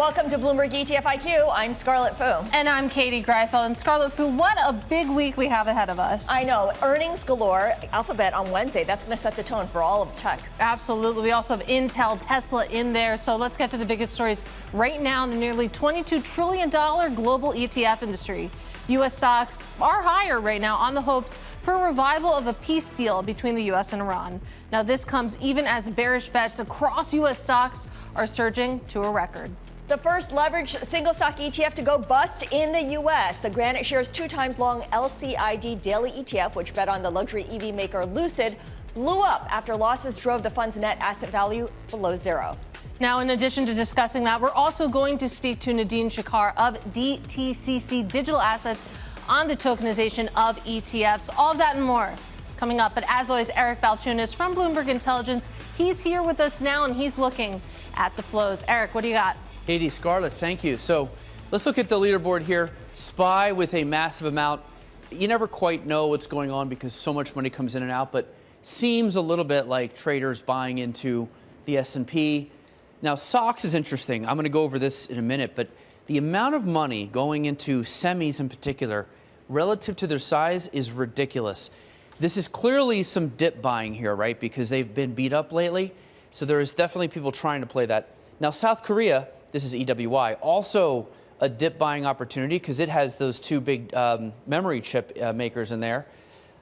Welcome to Bloomberg ETF IQ. I'm Scarlett Fu. And I'm Katie Greifeld. And Scarlett Fu, what a big week we have ahead of us. I know. Earnings galore. Alphabet on Wednesday. That's going to set the tone for all of tech. Absolutely. We also have Intel, Tesla in there. So let's get to the biggest stories right now in the nearly $22 trillion global ETF industry. U.S. stocks are higher right now on the hopes for a revival of a peace deal between the U.S. and Iran. Now, this comes even as bearish bets across U.S. stocks are surging to a record. The first leveraged single stock ETF to go bust in the U.S. The Granite shares 2 times long LCID daily ETF, which bet on the luxury EV maker Lucid, blew up after losses drove the fund's net asset value below zero. Now, in addition to discussing that, we're also going to speak to Nadine Chakar of DTCC Digital Assets on the tokenization of ETFs. All of that and more coming up. But as always, Eric Balchunas from Bloomberg Intelligence. He's here with us now, and he's looking at the flows. Eric, what do you got? Katie, Scarlett, thank you. So let's look at the leaderboard here. SPY with a massive amount. You never quite know what's going on because so much money comes in and out, but seems a little bit like traders buying into the S&P. Now, SOX is interesting. I'm going to go over this in a minute, but the amount of money going into semis in particular relative to their size is ridiculous. This is clearly some dip buying here, right? Because they've been beat up lately. So there is definitely people trying to play that. Now, South Korea, this is EWY, also a dip buying opportunity because it has those 2 big memory chip makers in there.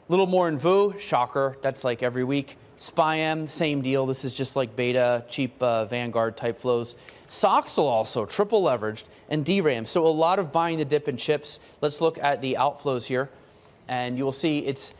A little more in VU, Chakar, that's like every week. SPY-M, same deal. This is just like beta, cheap Vanguard type flows. Soxel also, triple leveraged, and DRAM. So a lot of buying the dip in chips. Let's look at the outflows here. And you will see it's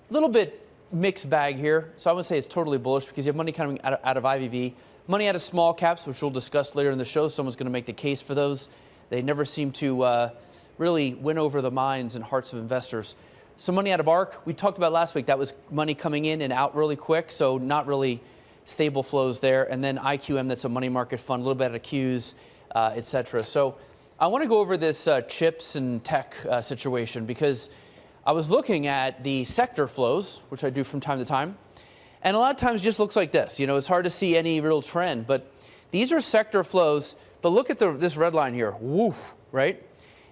a little bit mixed bag here. So I would say it's totally bullish because you have money coming out of IVV. Money out of small caps, which we'll discuss later in the show. Someone's going to make the case for those. They never seem to really win over the minds and hearts of investors. Some money out of ARK. We talked about last week. That was money coming in and out really quick, so not really stable flows there. And then IQM, that's a money market fund, a little bit out of Qs, et cetera. So I want to go over this chips and tech situation because I was looking at the sector flows, which I do from time to time. And a lot of times it just looks like this. You know, it's hard to see any real trend, but these are sector flows. But look at this red line here, woof, right?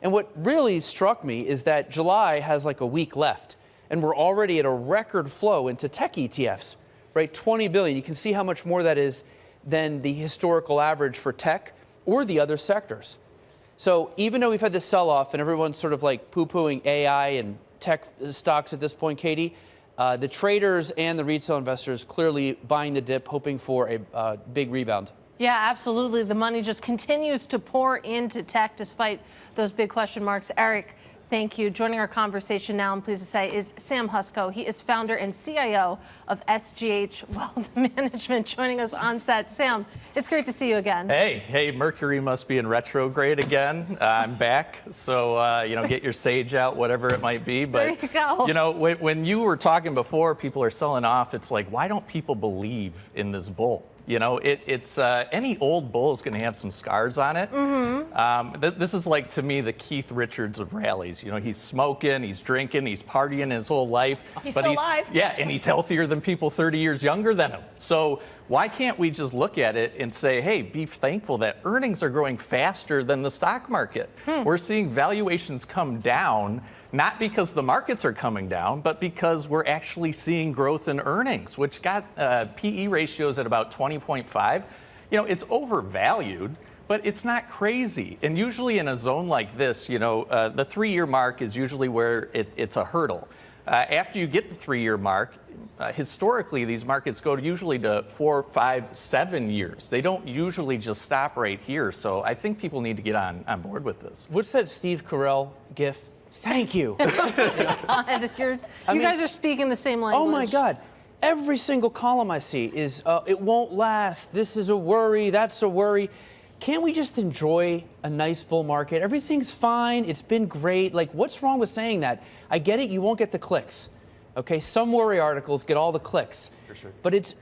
And what really struck me is that July has like a week left, and we're already at a record flow into tech ETFs, right? 20 billion. You can see how much more that is than the historical average for tech or the other sectors. So even though we've had this sell-off and everyone's sort of like poo-pooing AI and tech stocks at this point, Katie, the traders and the retail investors clearly buying the dip, hoping for a big rebound. Yeah, absolutely. The money just continues to pour into tech despite those big question marks. Eric, thank you. Joining our conversation now, I'm pleased to say, is Sam Huszczo. He is founder and CIO of SGH Wealth Management, joining us on set. Sam, it's great to see you again. Hey, Mercury must be in retrograde again. I'm back, so get your sage out, whatever it might be. But there you go. When you were talking before, people are selling off. It's like, why don't people believe in this bull? You know, it's any old bull is going to have some scars on it. Mm-hmm. This is like, to me, the Keith Richards of rallies. You know, he's smoking, he's drinking, he's partying his whole life. He's still alive. Yeah, and he's healthier than people 30 years younger than him. So why can't we just look at it and say, hey, be thankful that earnings are growing faster than the stock market? We're seeing valuations come down, not because the markets are coming down, but because we're actually seeing growth in earnings, which got PE ratios at about 20.5. You know, it's overvalued, but it's not crazy. And usually in a zone like this, the 3-year mark is usually where it's a hurdle. After you get the 3-year mark, historically, these markets go usually to 4, 5, 7 years. They don't usually just stop right here. So I think people need to get on board with this. What's that Steve Carell gif? Thank you. You guys are speaking the same language. Oh, my God. Every single column I see is, it won't last. This is a worry. That's a worry. Can't we just enjoy a nice bull market? Everything's fine. It's been great. Like, what's wrong with saying that? I get it. You won't get the clicks. Okay, some worry articles get all the clicks. For sure. But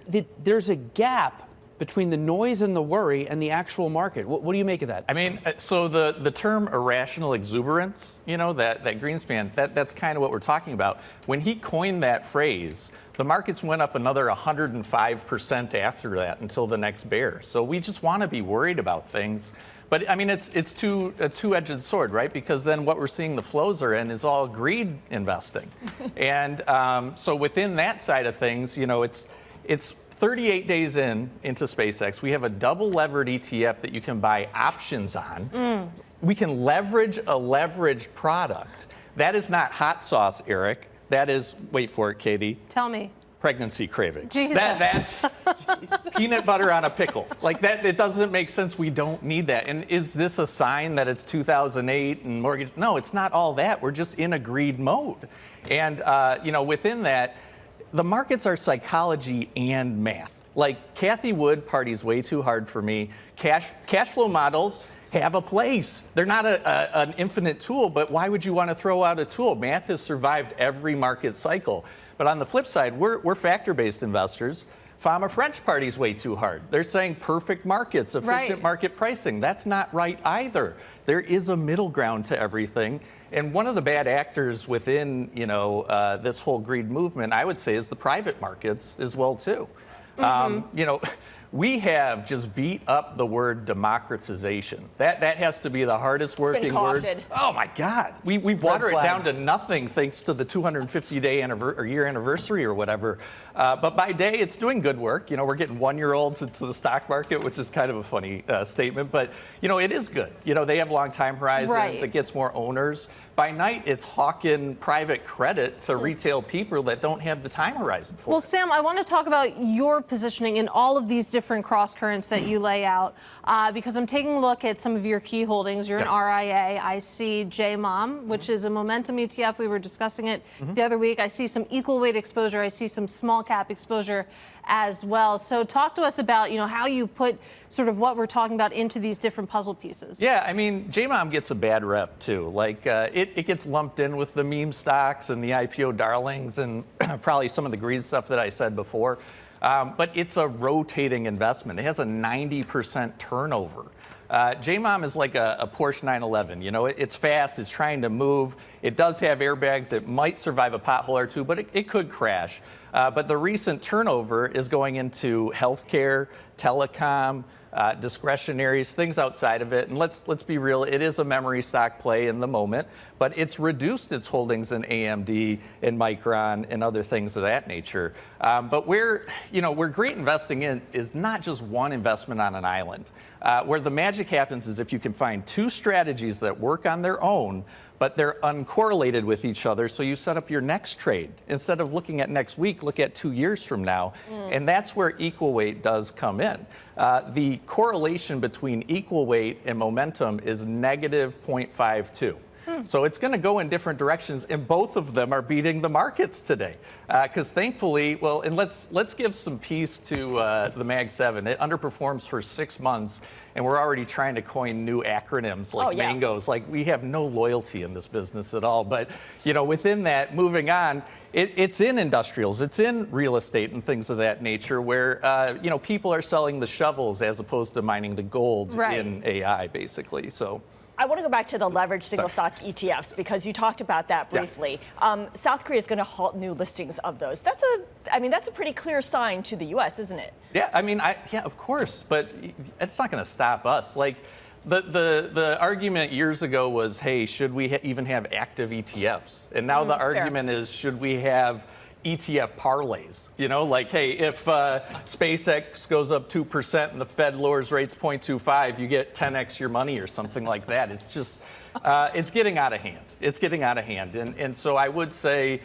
there's a gap between the noise and the worry and the actual market. What do you make of that? I mean, so the term irrational exuberance, you know, that Greenspan, that's kind of what we're talking about. When he coined that phrase, the markets went up another 105% after that until the next bear. So we just want to be worried about things. But I mean, it's a two-edged sword, right? Because then what we're seeing the flows are in is all greed investing. And so within that side of things, you know, it's 38 days into SpaceX. We have a double levered ETF that you can buy options on. We can leverage a leveraged product. That is not hot sauce, Eric. That is, wait for it, Katie. Tell me. Pregnancy cravings. Jesus. That's peanut butter on a pickle. Like that, it doesn't make sense. We don't need that. And is this a sign that it's 2008 and mortgage? No, it's not all that. We're just in a greed mode. And, you know, within that, the markets are psychology and math. Like Kathy Wood parties way too hard for me. Cash flow models have a place. They're not an infinite tool, but why would you want to throw out a tool? Math has survived every market cycle. But on the flip side, we're factor-based investors. Fama French parties way too hard. They're saying perfect markets, efficient market pricing. That's not right either. There is a middle ground to everything. And one of the bad actors within, you know, this whole greed movement, I would say, is the private markets as well too. You know, we have just beat up the word democratization. That has to be the hardest working word. Oh my God, we've watered it down to nothing thanks to the 250-day year anniversary or whatever. But by day, it's doing good work. You know, we're getting 1-year-olds into the stock market, which is kind of a funny statement. But you know, it is good. You know, they have long time horizons. It gets more owners. By night, it's hawking private credit to retail people that don't have the time horizon for it. Well, Sam, I want to talk about your positioning in all of these different cross currents that you lay out, because I'm taking a look at some of your key holdings. You're an RIA. I see JMOM, which is a momentum ETF. We were discussing it the other week. I see some equal weight exposure. I see some small cap exposure as well. So talk to us about, you know, how you put sort of what we're talking about into these different puzzle pieces. Yeah, I mean, JMOM gets a bad rep too. Like it gets lumped in with the meme stocks and the IPO darlings and probably some of the greed stuff that I said before. But it's a rotating investment. It has a 90% turnover. JMOM is like a Porsche 911. You know, it's fast, it's trying to move. It does have airbags. It might survive a pothole or two, but it could crash. But the recent turnover is going into healthcare, telecom, discretionaries, things outside of it. And let's be real, it is a memory stock play in the moment, but it's reduced its holdings in AMD and Micron and other things of that nature. But where great investing in is not just one investment on an island. Where the magic happens is if you can find two strategies that work on their own, but they're uncorrelated with each other, so you set up your next trade. Instead of looking at next week, look at 2 years from now. And that's where equal weight does come in. The correlation between equal weight and momentum is negative 0.52. So it's going to go in different directions, and both of them are beating the markets today. Because thankfully, well, and let's give some peace to the Mag 7. It underperforms for 6 months, and we're already trying to coin new acronyms like mangoes. Like, we have no loyalty in this business at all. But, you know, within that, moving on, it's in industrials, it's in real estate and things of that nature where, you know, people are selling the shovels as opposed to mining the gold in AI, basically. So I want to go back to the leveraged single stock ETFs because you talked about that briefly. South Korea is going to halt new listings of those. That's a pretty clear sign to the U.S., isn't it? Yeah, I mean, of course, but it's not going to stop us. Like, the argument years ago was, hey, should we even have active ETFs? And now the argument is, should we have ETF parlays? You know, like, hey, if SpaceX goes up 2% and the Fed lowers rates 0.25, you get 10x your money or something like that. It's just, it's getting out of hand. It's getting out of hand. And so I would say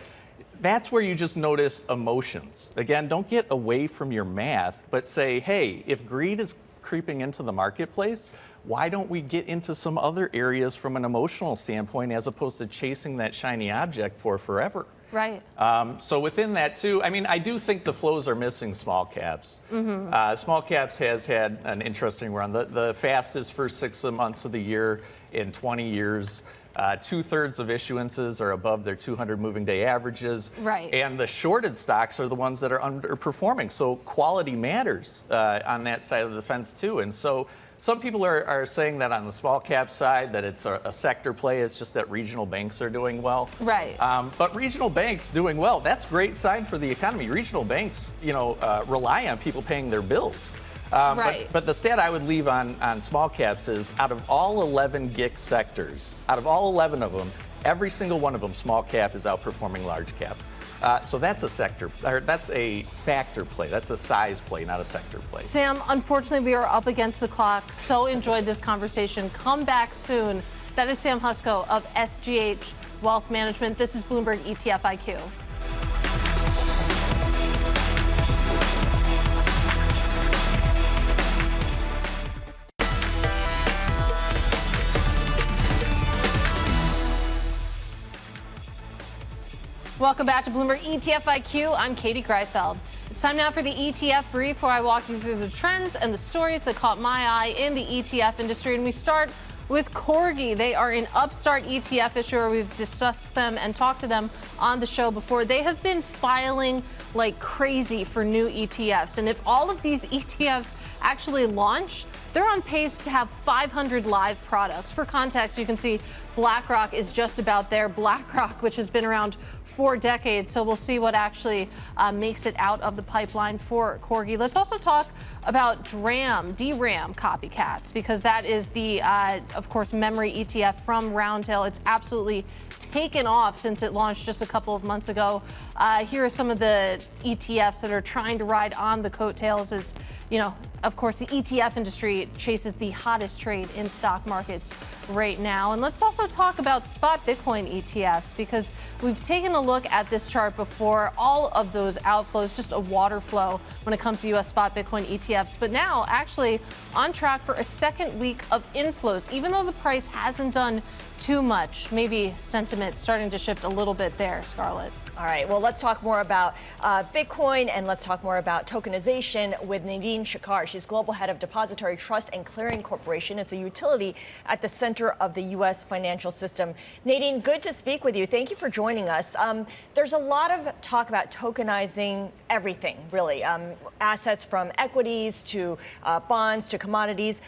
that's where you just notice emotions. Again, don't get away from your math, but say, hey, if greed is creeping into the marketplace, why don't we get into some other areas from an emotional standpoint as opposed to chasing that shiny object for forever? Right. So within that too, I mean, I do think the flows are missing small caps. Small caps has had an interesting run. The fastest first 6 months of the year in 20 years. 2/3 of issuances are above their 200 moving day averages. Right. And the shorted stocks are the ones that are underperforming. So quality matters on that side of the fence too. And so some people are saying that on the small cap side, that it's a sector play. It's just that regional banks are doing well. Right. But regional banks doing well, that's a great sign for the economy. Regional banks, rely on people paying their bills. Right. But the stat I would leave on small caps is out of all 11 GIC sectors, out of all 11 of them, every single one of them, small cap is outperforming large cap. So that's a sector, or that's a factor play. That's a size play, not a sector play. Sam, unfortunately, we are up against the clock. So enjoyed this conversation. Come back soon. That is Sam Huszczo of SGH Wealth Management. This is Bloomberg ETF IQ. Welcome back to Bloomberg ETF IQ. I'm Katie Greifeld. It's time now for the ETF brief, where I walk you through the trends and the stories that caught my eye in the ETF industry. And we start with Corgi. They are an upstart ETF issuer. We've discussed them and talked to them on the show before. They have been filing like crazy for new ETFs. And if all of these ETFs actually launch, they're on pace to have 500 live products. For context, you can see BlackRock is just about there. BlackRock, which has been around for decades. So we'll see what actually makes it out of the pipeline for Corgi. Let's also talk about DRAM copycats, because that is the, of course, memory ETF from Roundtail. It's absolutely taken off since it launched just a couple of months ago. Here are some of the ETFs that are trying to ride on the coattails. As of course, the ETF industry chases the hottest trade in stock markets right now. And let's also talk about spot Bitcoin ETFs, because we've taken a look at this chart before. All of those outflows, just a water flow when it comes to U.S. spot Bitcoin ETFs. But now actually on track for a second week of inflows, even though the price hasn't done too much. Maybe sentiment starting to shift a little bit there, Scarlett. All right, well, let's talk more about Bitcoin, and let's talk more about tokenization with Nadine Chakar. She's Global Head of Depository Trust and Clearing Corporation. It's a utility at the center of the U.S. financial system. Nadine, good to speak with you. Thank you for joining us. There's a lot of talk about tokenizing everything, really. Assets from equities to bonds to commodities.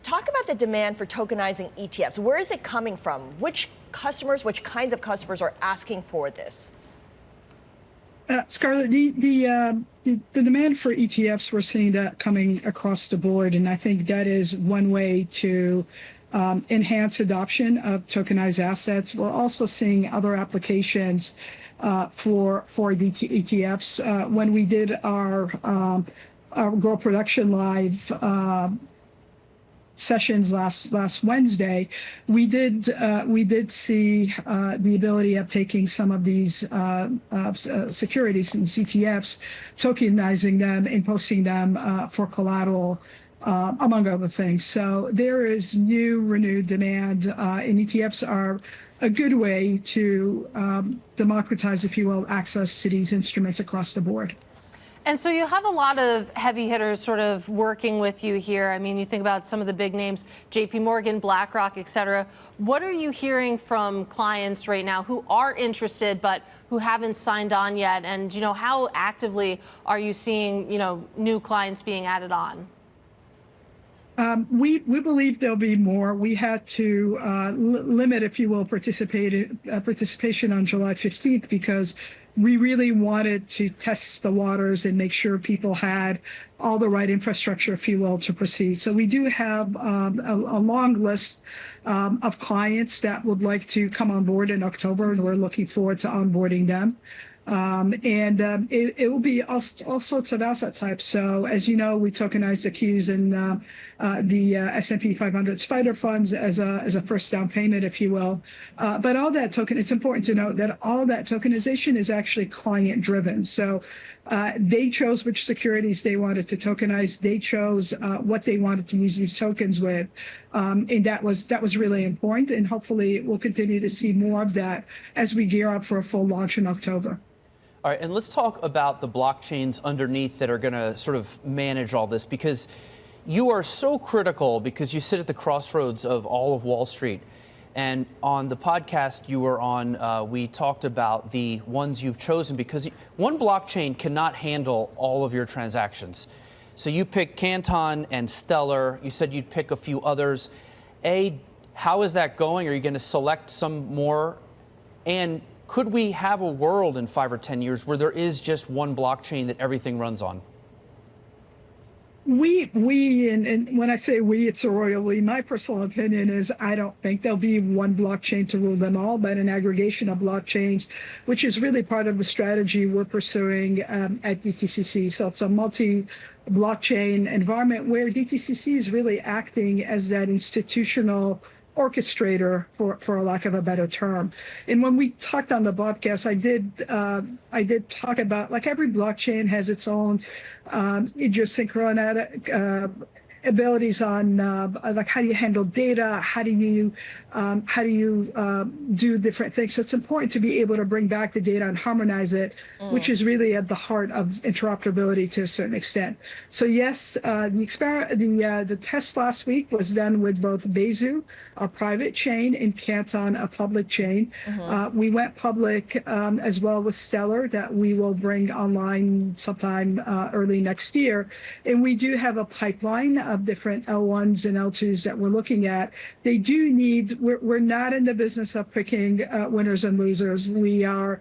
Talk about the demand for tokenizing ETFs. Where is it coming from? Which kinds of customers are asking for this? Scarlett, the demand for ETFs, we're seeing that coming across the board, and I think that is one way to enhance adoption of tokenized assets. We're also seeing other applications for the ETFs. When we did our Grow Production Live sessions last Wednesday, we did see the ability of taking some of these securities and ETFs, tokenizing them and posting them for collateral, among other things. So there is renewed demand, and ETFs are a good way to democratize, if you will, access to these instruments across the board. And so you have a lot of heavy hitters sort of working with you here. I mean, you think about some of the big names, JP Morgan, BlackRock, et cetera. What are you hearing from clients right now who are interested but who haven't signed on yet? And, how actively are you seeing, new clients being added on? We believe there'll be more. We had to limit, if you will, participation on July 15th because we really wanted to test the waters and make sure people had all the right infrastructure, if you will, to proceed. So we do have a long list of clients that would like to come on board in October, and we're looking forward to onboarding them. It will be all sorts of asset types. So as you know, we tokenized the Qs and the S&P 500 spider funds as a first down payment, if you will. But all that it's important to note that all that tokenization is actually client driven. So They chose which securities they wanted to tokenize. They chose what they wanted to use these tokens with, and that was really important. And hopefully, we'll continue to see more of that as we gear up for a full launch in October. All right, and let's talk about the blockchains underneath that are going to sort of manage all this, because you are so critical because you sit at the crossroads of all of Wall Street. And on the podcast you were on, we talked about the ones you've chosen because one blockchain cannot handle all of your transactions. So you picked Canton and Stellar. You said you'd pick a few others. How is that going? Are you going to select some more? And could we have a world in 5 or 10 years where there is just one blockchain that everything runs on? And when I say we, it's a royal we. My personal opinion is I don't think there'll be one blockchain to rule them all, but an aggregation of blockchains, which is really part of the strategy we're pursuing at DTCC. So it's a multi-blockchain environment where DTCC is really acting as that institutional orchestrator, for a lack of a better term. And when we talked on the podcast, I did talk about, like, every blockchain has its own idiosyncratic abilities on like how do you handle data, how do you do different things. So it's important to be able to bring back the data and harmonize it, which is really at the heart of interoperability to a certain extent. So yes, the test last week was done with both Bezu, a private chain, and Canton, a public chain. We went public as well with Stellar, that we will bring online sometime early next year. And we do have a pipeline of different L1s and L2s that we're looking at. They do need, we're not in the business of picking winners and losers. We are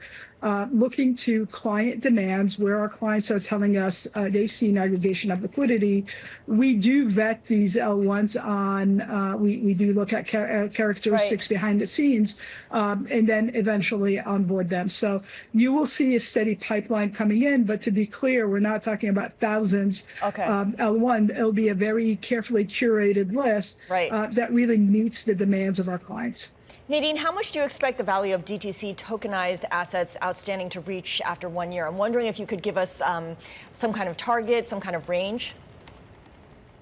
looking to client demands where our clients are telling us they see an aggregation of liquidity. We do vet these L1s on, we do look at characteristics behind the scenes, and then eventually onboard them. So you will see a steady pipeline coming in, but to be clear, we're not talking about thousands of L1. It'll be a very carefully curated list that really meets the demands of our clients. Nadine, how much do you expect the value of DTC tokenized assets outstanding to reach after 1 year? I'm wondering if you could give us some kind of target, some kind of range.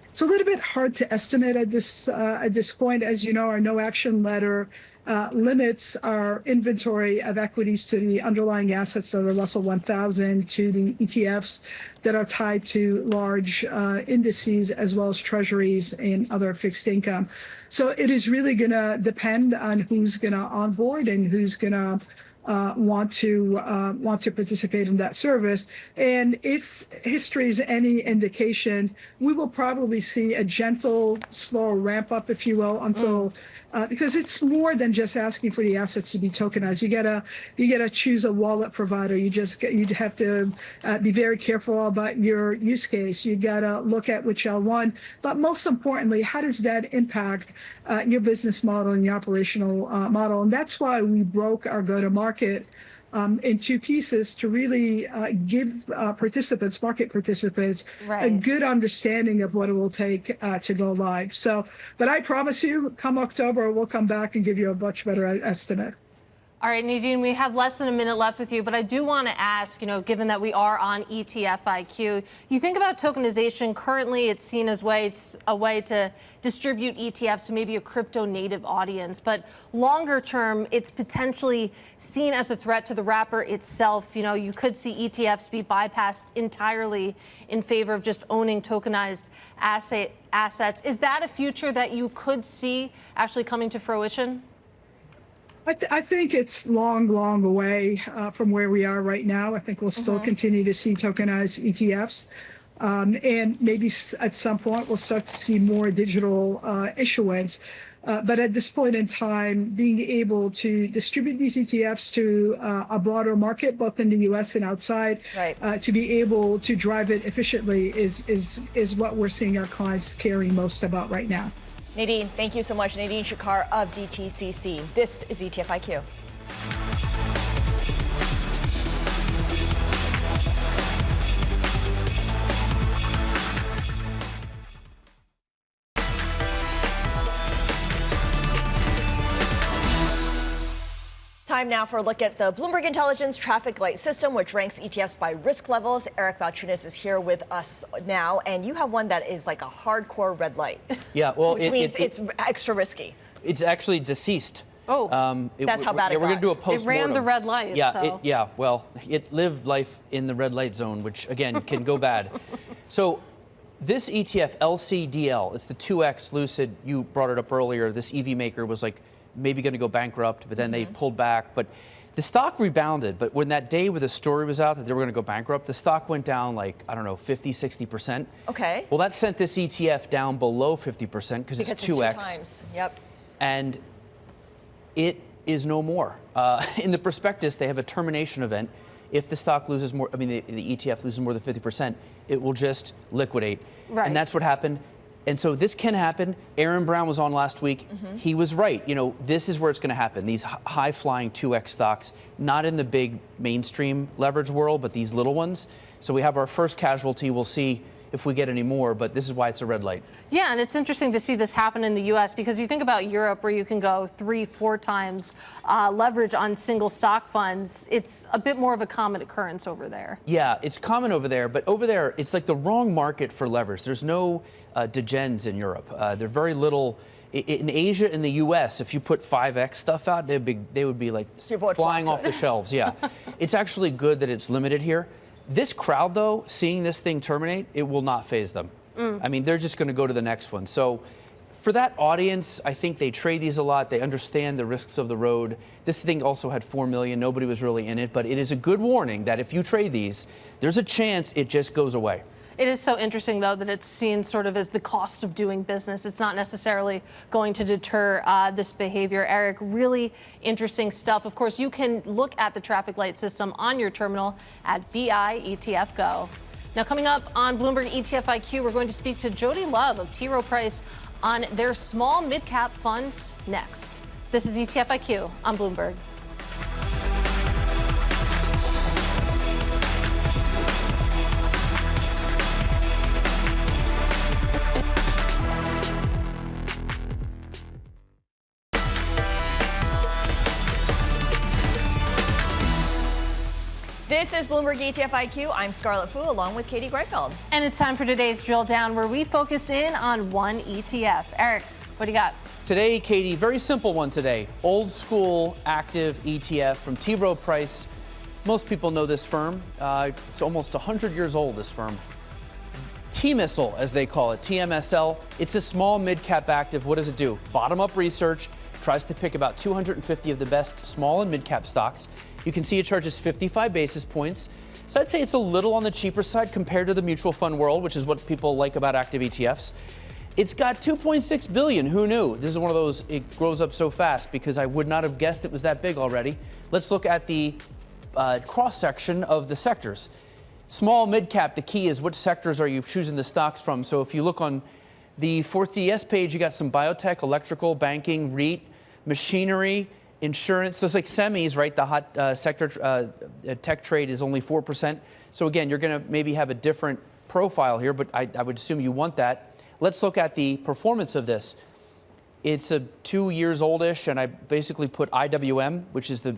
It's a little bit hard to estimate at this point. As you know, our no action letter limits our inventory of equities to the underlying assets of the Russell 1000, to the ETFs that are tied to large indices, as well as treasuries and other fixed income. So it is really going to depend on who's going to onboard and who's going to want to participate in that service. And if history is any indication, we will probably see a gentle, slow ramp up, if you will, until because it's more than just asking for the assets to be tokenized. You gotta choose a wallet provider. You have to be very careful about your use case. You gotta look at which L1, but most importantly, how does that impact your business model and your operational model? And that's why we broke our go-to-market in two pieces to really give market participants, a good understanding of what it will take to go live. So, but I promise you, come October, we'll come back and give you a much better estimate. All right, Nadine, we have less than a minute left with you, but I do want to ask, given that we are on ETF IQ, you think about tokenization. Currently, it's seen as a way to distribute ETFs to maybe a crypto native audience, but longer term, it's potentially seen as a threat to the wrapper itself. You could see ETFs be bypassed entirely in favor of just owning tokenized assets. Is that a future that you could see actually coming to fruition? I think it's long away from where we are right now. I think we'll still continue to see tokenized ETFs. And maybe at some point we'll start to see more digital issuance. But at this point in time, being able to distribute these ETFs to a broader market, both in the U.S. and outside, to be able to drive it efficiently is what we're seeing our clients caring most about right now. Nadine, thank you so much. Nadine Chakar of DTCC. This is ETF IQ. Time now for a look at the Bloomberg Intelligence traffic light system, which ranks ETFs by risk levels. Eric Balchunas is here with us now, and you have one that is like a hardcore red light. Yeah, well, which means it's extra risky. It's actually deceased. Oh, that's how bad it got. We're going to do a post-mortem. It ran the red light. Yeah, well, it lived life in the red light zone, which, again, can go bad. So this ETF, LCDL, it's the 2X Lucid. You brought it up earlier. This EV maker was like maybe going to go bankrupt, but then they pulled back. But the stock rebounded. But when that day where the story was out that they were going to go bankrupt, the stock went down like, I don't know, 50, 60%. Okay. Well, that sent this ETF down below 50% because it's 2X. Two times. Yep. And it is no more. In the prospectus, they have a termination event. If the stock loses more, the ETF loses more than 50%, it will just liquidate. Right. And that's what happened. And so this can happen. Aaron Brown was on last week. He was right. You know, this is where it's going to happen. These high-flying 2X stocks, not in the big mainstream leverage world, but these little ones. So we have our first casualty. We'll see if we get any more, but this is why it's a red light. Yeah, and it's interesting to see this happen in the U.S. because you think about Europe where you can go 3-4 times leverage on single stock funds. It's a bit more of a common occurrence over there. Yeah, it's common over there, but over there, it's like the wrong market for leverage. There's no degens in Europe. They're very little. In Asia and the U.S., if you put 5X stuff out, they would be like flying off the shelves. Yeah, it's actually good that it's limited here. This crowd, though, seeing this thing terminate, it will not faze them. I mean, they're just going to go to the next one. So for that audience, I think they trade these a lot. They understand the risks of the road. This thing also had 4 million. Nobody was really in it. But it is a good warning that if you trade these, there's a chance it just goes away. It is so interesting, though, that it's seen sort of as the cost of doing business. It's not necessarily going to deter this behavior. Eric, really interesting stuff. Of course, you can look at the traffic light system on your terminal at BI ETF Go. Now, coming up on Bloomberg ETF IQ, we're going to speak to Jodi Love of T. Rowe Price on their small mid-cap funds next. This is ETF IQ on Bloomberg. This is Bloomberg ETF IQ. I'm Scarlett Fu along with Katie Greifeld. And it's time for today's drill down where we focus in on one ETF. Eric, what do you got? Today, Katie, very simple one today. Old school active ETF from T. Rowe Price. Most people know this firm. It's almost 100 years old, this firm. TMSL, as they call it, TMSL. It's a small mid-cap active. What does it do? Bottom-up research, tries to pick about 250 of the best small and mid-cap stocks. You can see it charges 55 basis points. So I'd say it's a little on the cheaper side compared to the mutual fund world, which is what people like about active ETFs. It's got 2.6 billion. Who knew? This is one of those, it grows up so fast because I would not have guessed it was that big already. Let's look at the cross-section of the sectors. Small, mid-cap, the key is which sectors are you choosing the stocks from. So if you look on the 4DS page, you got some biotech, electrical, banking, REIT, machinery, insurance. So it's like semis, right? The hot sector tech trade is only 4%. So again, you're going to maybe have a different profile here, but I would assume you want that. Let's look at the performance of this. It's a 2 years oldish, and I basically put IWM, which is the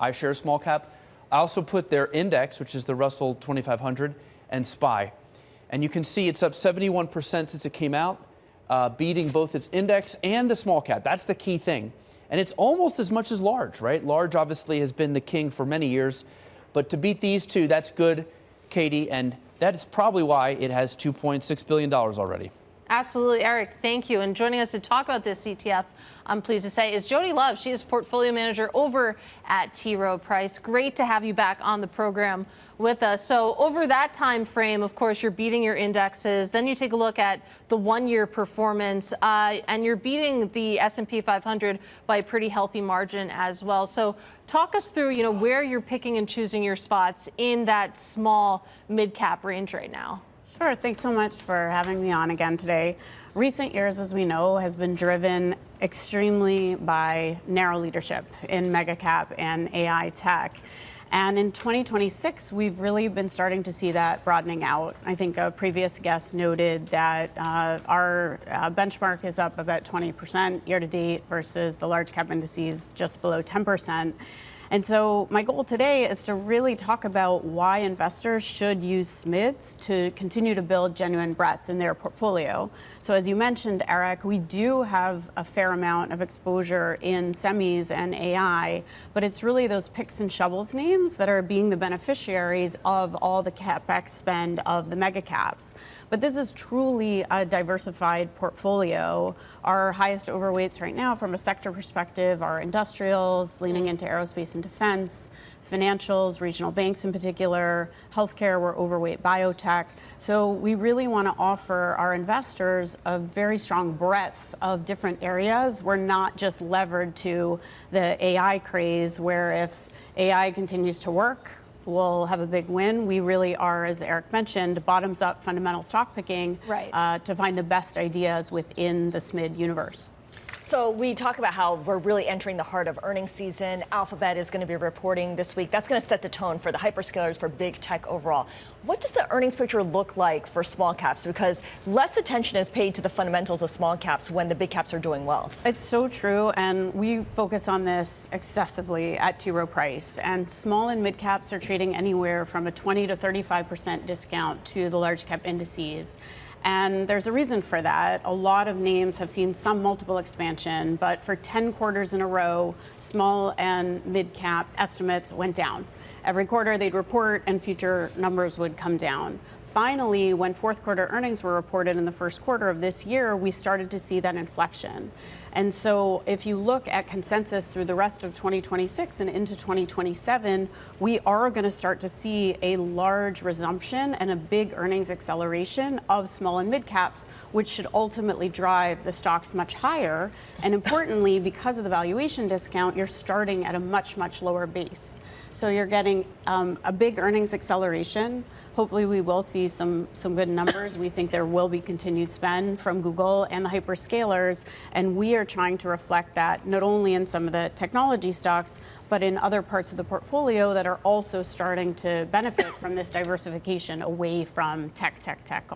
iShares small cap. I also put their index, which is the Russell 2500, and SPY. And you can see it's up 71% since it came out, beating both its index and the small cap. That's the key thing. And it's almost as much as large, right? Large obviously has been the king for many years, but to beat these two, that's good, Katie, and that is probably why it has $2.6 billion already. Absolutely, Eric, thank you. And joining us to talk about this ETF, I'm pleased to say, is Jodi Love. She is portfolio manager over at T. Rowe Price. Great to have you back on the program with us. So over that time frame, of course, you're beating your indexes. Then you take a look at the one-year performance, and you're beating the S&P 500 by a pretty healthy margin as well. So talk us through, where you're picking and choosing your spots in that small mid-cap range right now. Sure. Thanks so much for having me on again today. Recent years, as we know, has been driven extremely by narrow leadership in mega cap and AI tech. And in 2026, we've really been starting to see that broadening out. I think a previous guest noted that our benchmark is up about 20% year to date versus the large cap indices just below 10%. And so my goal today is to really talk about why investors should use SMIDs to continue to build genuine breadth in their portfolio. So as you mentioned, Eric, we do have a fair amount of exposure in semis and AI, but it's really those picks and shovels names that are being the beneficiaries of all the CapEx spend of the mega caps. But this is truly a diversified portfolio. Our highest overweights right now from a sector perspective are industrials, leaning into aerospace and defense, financials, regional banks in particular, healthcare, we're overweight biotech. So we really want to offer our investors a very strong breadth of different areas. We're not just levered to the AI craze, where if AI continues to work, we'll have a big win. We really are, as Eric mentioned, bottoms-up fundamental stock picking to find the best ideas within the SMID universe. So we talk about how we're really entering the heart of earnings season. Alphabet is going to be reporting this week. That's going to set the tone for the hyperscalers, for big tech overall. What does the earnings picture look like for small caps? Because less attention is paid to the fundamentals of small caps when the big caps are doing well. It's so true, and we focus on this excessively at T. Rowe Price. And small and mid caps are trading anywhere from a 20 to 35% discount to the large cap indices. And there's a reason for that. A lot of names have seen some multiple expansion, but for 10 quarters in a row, small and mid cap estimates went down. Every quarter they'd report and future numbers would come down. Finally, when fourth quarter earnings were reported in the first quarter of this year, we started to see that inflection. And so if you look at consensus through the rest of 2026 and into 2027, we are going to start to see a large resumption and a big earnings acceleration of small and mid caps, which should ultimately drive the stocks much higher. And importantly, because of the valuation discount, you're starting at a much, much lower base. So you're getting a big earnings acceleration. Hopefully we will see some good numbers. We think there will be continued spend from Google and the hyperscalers, and we are trying to reflect that not only in some of the technology stocks, but in other parts of the portfolio that are also starting to benefit from this diversification away from tech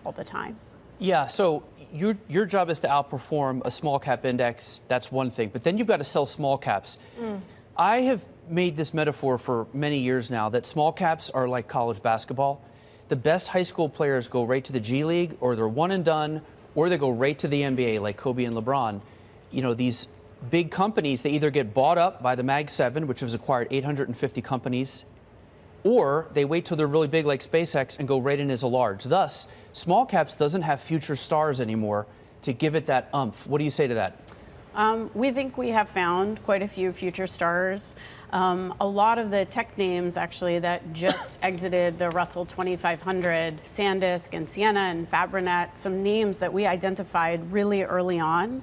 all the time. Yeah, so your job is to outperform a small cap index. That's one thing, but then you've got to sell small caps. I have made this metaphor for many years now that small caps are like college basketball. The best high school players go right to the G League, or they're one and done, or they go right to the NBA like Kobe and LeBron. You know, these big companies, they either get bought up by the Mag 7, which has acquired 850 companies, or they wait till they're really big like SpaceX and go right in as a large. Thus, small caps doesn't have future stars anymore to give it that oomph. What do you say to that? We think we have found quite a few future stars. A lot of the tech names actually that just exited the Russell 2500, SanDisk and Ciena and Fabrinet, some names that we identified really early on.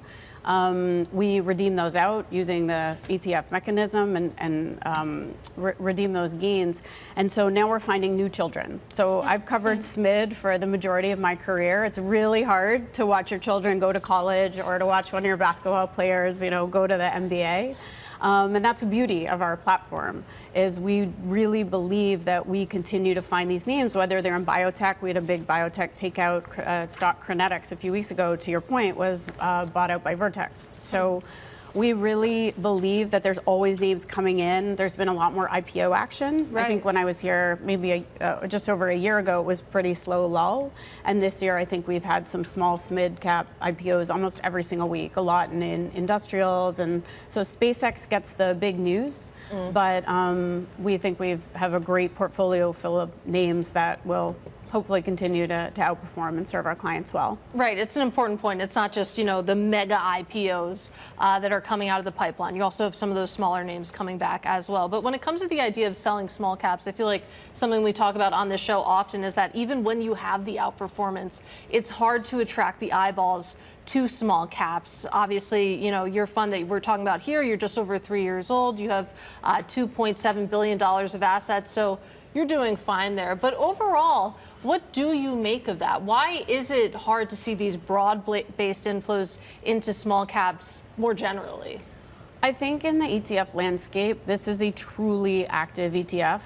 We redeemed those out using the ETF mechanism and redeem those gains. And so now we're finding new children. So I've covered SMID for the majority of my career. It's really hard to watch your children go to college or to watch one of your basketball players, go to the NBA. And that's the beauty of our platform, is we really believe that we continue to find these names, whether they're in biotech. We had a big biotech takeout stock, Crinetics, a few weeks ago, to your point, was bought out by Vertex. So we really believe that there's always names coming in. There's been a lot more IPO action. Right. I think when I was here, maybe just over a year ago, it was pretty slow lull. And this year, I think we've had some small mid cap IPOs almost every single week, a lot in industrials. And so SpaceX gets the big news, but we think we have a great portfolio full of names that will hopefully continue to outperform and serve our clients well. Right, it's an important point. It's not just, the mega IPOs that are coming out of the pipeline. You also have some of those smaller names coming back as well. But when it comes to the idea of selling small caps, I feel like something we talk about on this show often is that even when you have the outperformance, it's hard to attract the eyeballs to small caps. Obviously, your fund that we're talking about here, you're just over 3 years old. You have $2.7 billion of assets. So you're doing fine there. But overall, what do you make of that? Why is it hard to see these broad-based inflows into small caps more generally? I think in the ETF landscape, this is a truly active ETF.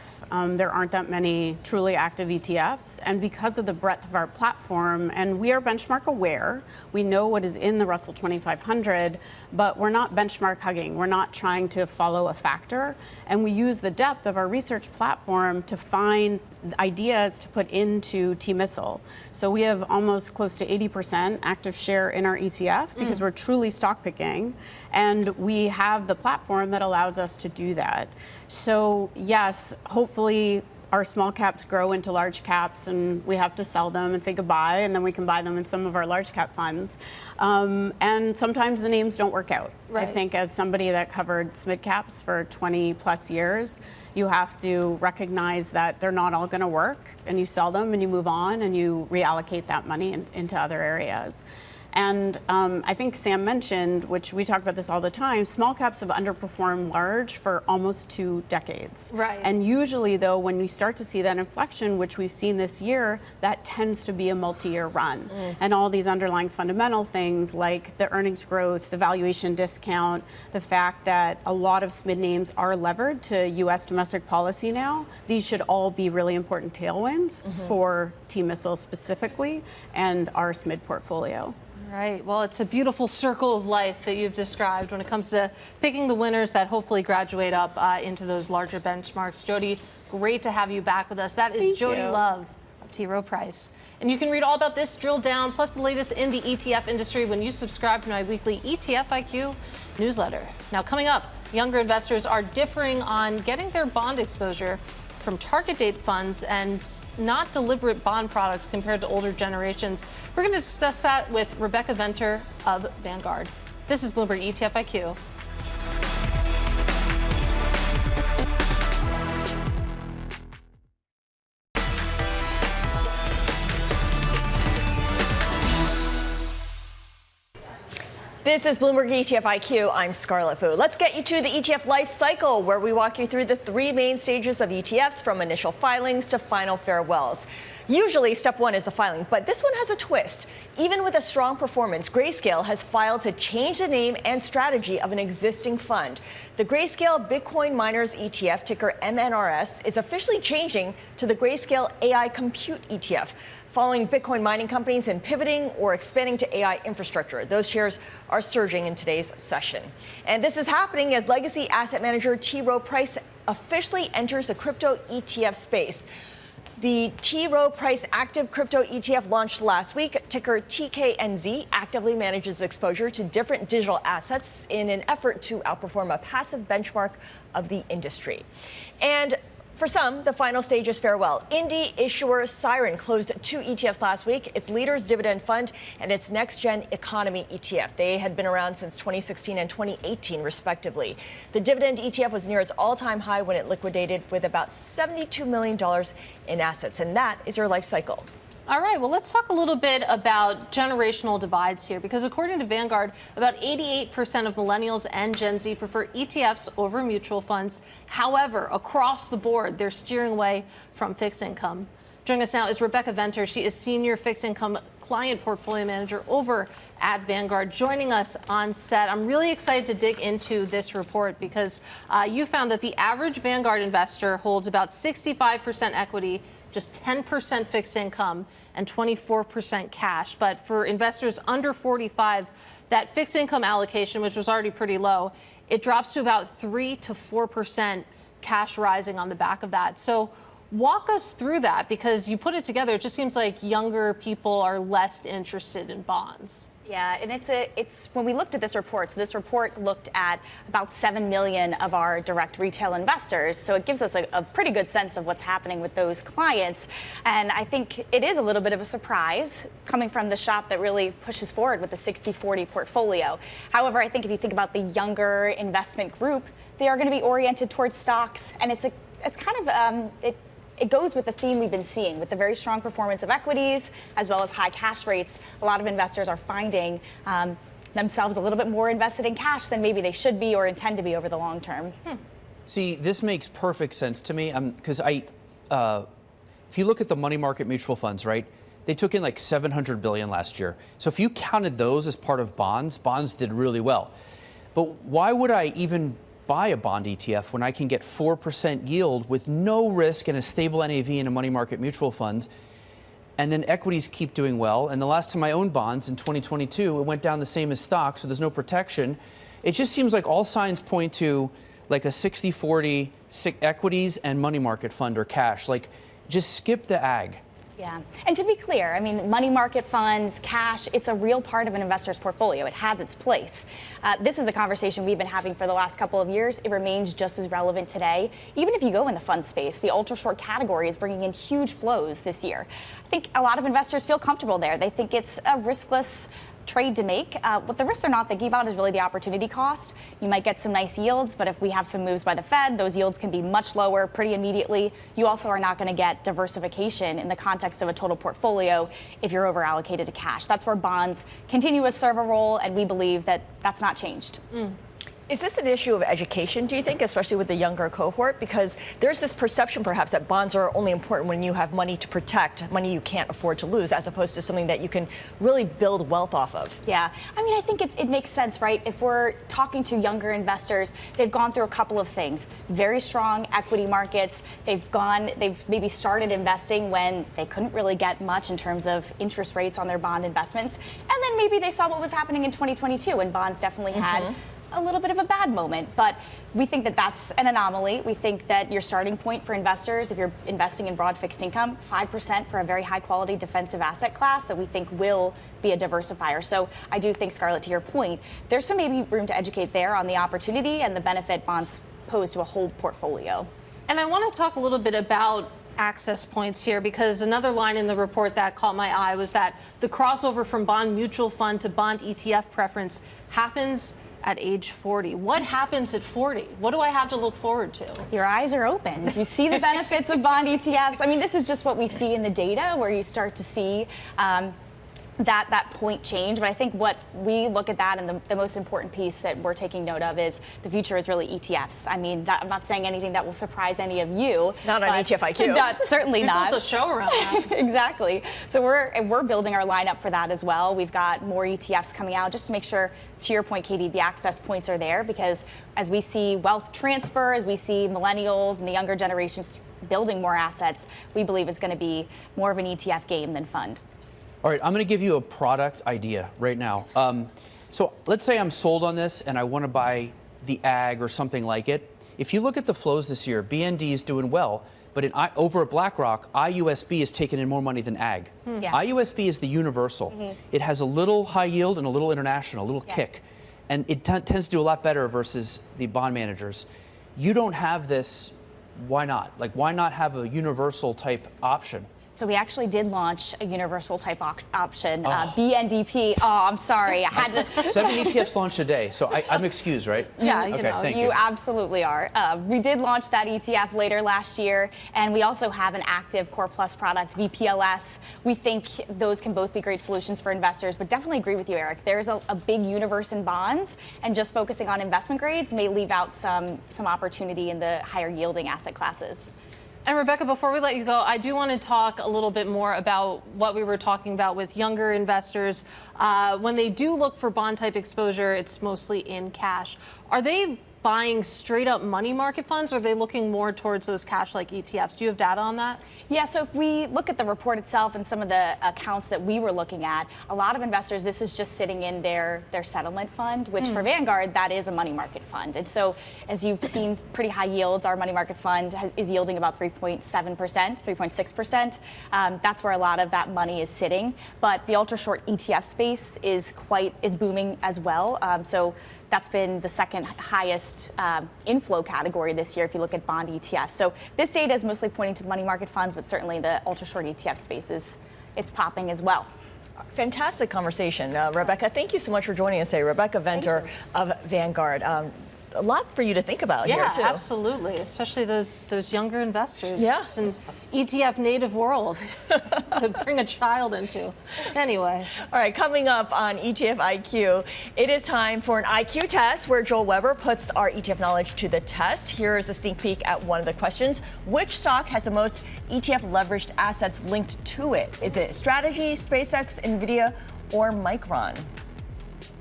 There aren't that many truly active ETFs. And because of the breadth of our platform, and we are benchmark aware, we know what is in the Russell 2500, but we're not benchmark hugging. We're not trying to follow a factor. And we use the depth of our research platform to find ideas to put into TMSL. So we have almost close to 80% active share in our ETF because we're truly stock picking. And we have the platform that allows us to do that. So yes, hopefully our small caps grow into large caps and we have to sell them and say goodbye, and then we can buy them in some of our large cap funds. And sometimes the names don't work out. Right. I think as somebody that covered SMID caps for 20 plus years, you have to recognize that they're not all going to work, and you sell them and you move on and you reallocate that money into other areas. And I think Sam mentioned, which we talk about this all the time, small caps have underperformed large for almost 2 decades. Right. And usually, though, when we start to see that inflection, which we've seen this year, that tends to be a multi-year run. And all these underlying fundamental things like the earnings growth, the valuation discount, the fact that a lot of SMID names are levered to U.S. domestic policy now, these should all be really important tailwinds for TMSL specifically and our SMID portfolio. Right. Well, it's a beautiful circle of life that you've described when it comes to picking the winners that hopefully graduate up into those larger benchmarks. Jodi, great to have you back with us. That is Jodi Love of T. Rowe Price. And you can read all about this drill down, plus the latest in the ETF industry when you subscribe to my weekly ETF IQ newsletter. Now, coming up, younger investors are differing on getting their bond exposure from target date funds and not deliberate bond products compared to older generations. We're going to discuss that with Rebecca Venter of Vanguard. This is Bloomberg ETF IQ. This is Bloomberg ETF IQ. I'm Scarlett Fu. Let's get you to the ETF Lifecycle, where we walk you through the 3 main stages of ETFs, from initial filings to final farewells. Usually, step 1 is the filing, but this one has a twist. Even with a strong performance, Grayscale has filed to change the name and strategy of an existing fund. The Grayscale Bitcoin Miners ETF, ticker MNRS, is officially changing to the Grayscale AI Compute ETF, following Bitcoin mining companies in pivoting or expanding to AI infrastructure. Those shares are surging in today's session. And this is happening as legacy asset manager T. Rowe Price officially enters the crypto ETF space. The T. Rowe Price Active Crypto ETF launched last week. Ticker TKNZ actively manages exposure to different digital assets in an effort to outperform a passive benchmark of the industry. And for some, the final stage is farewell. Indie issuer Siren closed 2 ETFs last week, its Leaders Dividend Fund and its Next Gen Economy ETF. They had been around since 2016 and 2018, respectively. The Dividend ETF was near its all-time high when it liquidated with about $72 million in assets. And that is your life cycle. All right, well, let's talk a little bit about generational divides here, because according to Vanguard, about 88% of millennials and Gen Z prefer ETFs over mutual funds. However, across the board, they're steering away from fixed income. Joining us now is Rebecca Venter. She is Senior Fixed Income Client Portfolio Manager over at Vanguard, joining us on set. I'm really excited to dig into this report because you found that the average Vanguard investor holds about 65% equity, just 10% fixed income, and 24% cash. But for investors under 45, that fixed income allocation, which was already pretty low, it drops to about 3 to 4%, cash rising on the back of that. So walk us through that, because you put it together, it just seems like younger people are less interested in bonds. Yeah, and it's when we looked at this report, so this report looked at about 7 million of our direct retail investors. So it gives us a pretty good sense of what's happening with those clients. And I think it is a little bit of a surprise coming from the shop that really pushes forward with the 60-40 portfolio. However, I think if you think about the younger investment group, they are going to be oriented towards stocks. And it's kind of, it goes with the theme we've been seeing with the very strong performance of equities as well as high cash rates. A lot of investors are finding themselves a little bit more invested in cash than maybe they should be or intend to be over the long term. See, this makes perfect sense to me because if you look at the money market mutual funds, right, they took in like $700 billion last year. So if you counted those as part of bonds, bonds did really well. But why would I even buy a bond ETF when I can get 4% yield with no risk and a stable NAV in a money market mutual fund? And then equities keep doing well. And the last time I owned bonds in 2022, it went down the same as stocks, so there's no protection. It just seems like all signs point to like a 60-40 equities and money market fund or cash. Like, just skip the ag. Yeah. And to be clear, I mean, money market funds, cash, it's a real part of an investor's portfolio. It has its place. This is a conversation we've been having for the last couple of years. It remains just as relevant today. Even if you go in the fund space, the ultra short category is bringing in huge flows this year. I think a lot of investors feel comfortable there. They think it's a riskless trade to make. What the risk they're not thinking about is really the opportunity cost. You might get some nice yields, but if we have some moves by the Fed, those yields can be much lower pretty immediately. You also are not going to get diversification in the context of a total portfolio if you're over allocated to cash. That's where bonds continue to serve a role, and we believe that that's not changed. Is this an issue of education, do you think, especially with the younger cohort? Because there's this perception, perhaps, that bonds are only important when you have money to protect, money you can't afford to lose, as opposed to something that you can really build wealth off of. Yeah, I mean, I think it makes sense, right? If we're talking to younger investors, they've gone through a couple of things. Very strong equity markets. They've maybe started investing when they couldn't really get much in terms of interest rates on their bond investments. And then maybe they saw what was happening in 2022, and bonds definitely had a little bit of a bad moment, but we think that that's an anomaly. We think that your starting point for investors, if you're investing in broad fixed income, 5% for a very high quality defensive asset class that we think will be a diversifier. So I do think, Scarlett, to your point, there's some maybe room to educate there on the opportunity and the benefit bonds pose to a whole portfolio. And I want to talk a little bit about access points here, because another line in the report that caught my eye was that the crossover from bond mutual fund to bond ETF preference happens at age 40. What happens at 40? What do I have to look forward to? Your eyes are opened. You see the benefits of bond ETFs. I mean, this is just what we see in the data, where you start to see that point change. But I think what we look at that, and the most important piece that we're taking note of is the future is really ETFs. I mean, I'm not saying anything that will surprise any of you. Not on ETF IQ. Certainly not. It's a show around that. Exactly. So we're building our lineup for that as well. We've got more ETFs coming out just to make sure, to your point, Katie, the access points are there, because as we see wealth transfer, as we see millennials and the younger generations building more assets, we believe it's going to be more of an ETF game than fund. All right, I'm going to give you a product idea right now. So let's say I'm sold on this and I want to buy the ag or something like it. If you look at the flows this year, BND is doing well, but over at BlackRock, IUSB is taking in more money than ag. Yeah. IUSB is the universal. It has a little high yield and a little international, a little kick. And it tends to do a lot better versus the bond managers. You don't have this, why not? Like, why not have a universal type option? So we actually did launch a universal type option, BNDP. Oh, I'm sorry. I had to. 7 ETFs launched a day, so I'm excused, right? Yeah, okay, you know. thank You absolutely are. We did launch that ETF later last year, and we also have an active Core Plus product, VPLS. We think those can both be great solutions for investors, but definitely agree with you, Eric. There's a big universe in bonds, and just focusing on investment grades may leave out some opportunity in the higher yielding asset classes. And Rebecca, before we let you go, I do want to talk a little bit more about what we were talking about with younger investors. When they do look for bond type exposure, it's mostly in cash. Are they buying straight up money market funds, or are they looking more towards those cash like ETFs? Do you have data on that? Yeah, so if we look at the report itself and some of the accounts that we were looking at, a lot of investors, this is just sitting in their settlement fund, which for Vanguard, that is a money market fund. And so as you've seen pretty high yields, our money market fund is yielding about 3.7%, 3.6%. That's where a lot of that money is sitting. But the ultra short ETF space is booming as well. So that's been the second highest inflow category this year if you look at bond ETFs. So this data is mostly pointing to money market funds, but certainly the ultra short ETF space it's popping as well. Fantastic conversation. Rebecca, thank you so much for joining us today. Rebecca Venter of Vanguard. A lot for you to think about here, too. Yeah, absolutely, especially those younger investors. Yeah. It's an ETF native world to bring a child into. Anyway. All right, coming up on ETF IQ, it is time for an IQ test where Joel Weber puts our ETF knowledge to the test. Here is a sneak peek at one of the questions. Which stock has the most ETF leveraged assets linked to it? Is it Strategy, SpaceX, NVIDIA, or Micron?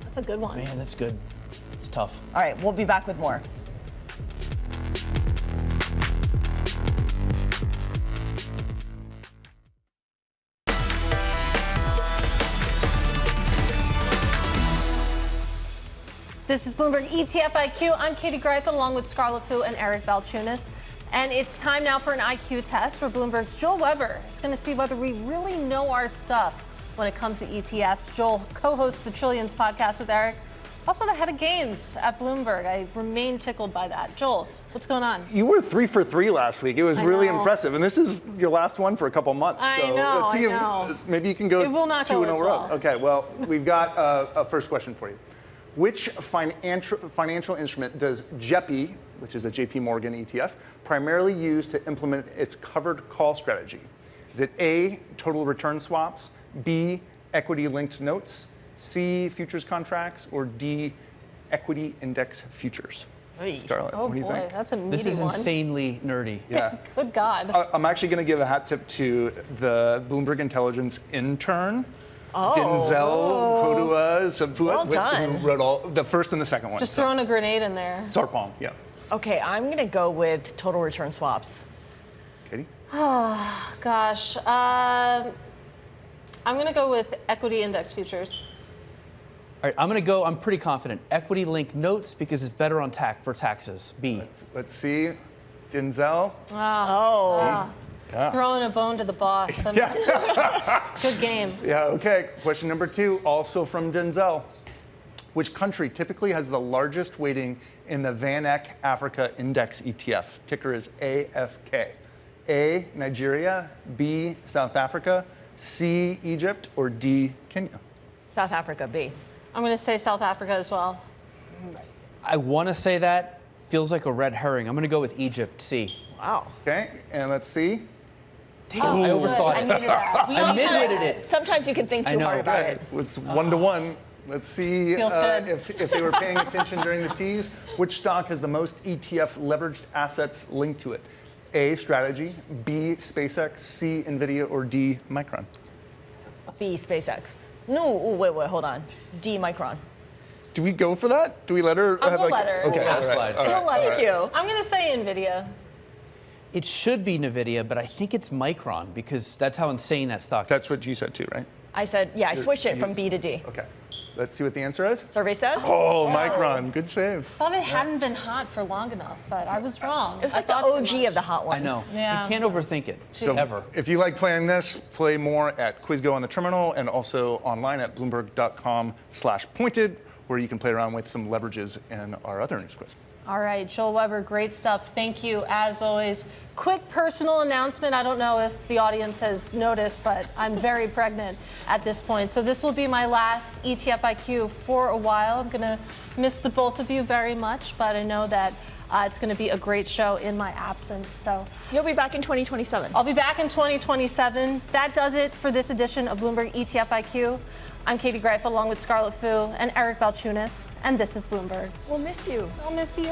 That's a good one. Man, that's good. It's tough. All right, we'll be back with more. This is Bloomberg ETF IQ. I'm Katie Greifeld along with Scarlett Fu and Eric Balchunas. And it's time now for an IQ test where Bloomberg's Joel Weber is going to see whether we really know our stuff when it comes to ETFs. Joel co-hosts the Trillions podcast with Eric, also the head of games at Bloomberg. I remain tickled by that. Joel, what's going on? You were 3 for 3 last week. It was really impressive. And this is your last one for a couple months. I so know, let's see I know. if maybe you can go It will not 2 go in a as row. well. Okay, well, we've got a first question for you. Which financial instrument does JEPI, which is a JP Morgan ETF, primarily use to implement its covered call strategy? Is it A, total return swaps, B, equity-linked notes, C, futures contracts, or D, equity index futures? Scarlett, Oh what do you boy, think? that's a meaty This is one. insanely nerdy. Yeah. Good God. I'm actually going to give a hat tip to the Bloomberg Intelligence intern, Denzel Kodua, Well done. who wrote all the first and the second one. Just throwing a grenade in there. Sarpong, yeah. Okay, I'm going to go with total return swaps. Katie? Gosh. I'm going to go with equity index futures. All right, I'm pretty confident. Equity-linked notes because it's better on for taxes. B. Let's see. Denzel. Throwing a bone to the boss. That Good game. Yeah, okay. Question number 2, also from Denzel. Which country typically has the largest weighting in the VanEck Africa Index ETF? Ticker is AFK. A, Nigeria, B, South Africa, C, Egypt, or D, Kenya? South Africa, B. I'm going to say South Africa as well. I want to say that. Feels like a red herring. I'm going to go with Egypt, C. Wow. Okay, and let's see. Damn, I overthought I it. needed that. I mid-witted it. Sometimes you can think I too know. hard about Okay, it. it's 1-1. Let's see Feels good. if they were paying attention during the tease. Which stock has the most ETF leveraged assets linked to it? A, Strategy, B, SpaceX, C, NVIDIA, or D, Micron? B, SpaceX. No, wait, hold on. D, Micron. Do we go for that? Do we let her I'll have go like? let her. Okay, We'll all slide. all right. Thank you. I'm going to say NVIDIA. It should be NVIDIA, but I think it's Micron because that's how insane that stock is. That's what you said too, right? I said, yeah, I switched it from B to D. Okay. Let's see what the answer is. Survey says? Oh, Micron. Good save. Thought it hadn't been hot for long enough, but I was wrong. It was like I the thought too OG much. of the hot ones. I know. Yeah. You can't overthink it, So ever. if you like playing this, play more at QuizGo on the terminal and also online at bloomberg.com/pointed, where you can play around with some leverages in our other news quiz. All right, Joel Weber, great stuff. Thank you, as always. Quick personal announcement. I don't know if the audience has noticed, but I'm very pregnant at this point. So this will be my last ETF IQ for a while. I'm going to miss the both of you very much, but I know that it's going to be a great show in my absence. So You'll be back in 2027. I'll be back in 2027. That does it for this edition of Bloomberg ETF IQ. I'm Katie Greifeld along with Scarlett Fu and Eric Balchunas, and this is Bloomberg. We'll miss you. I'll miss you.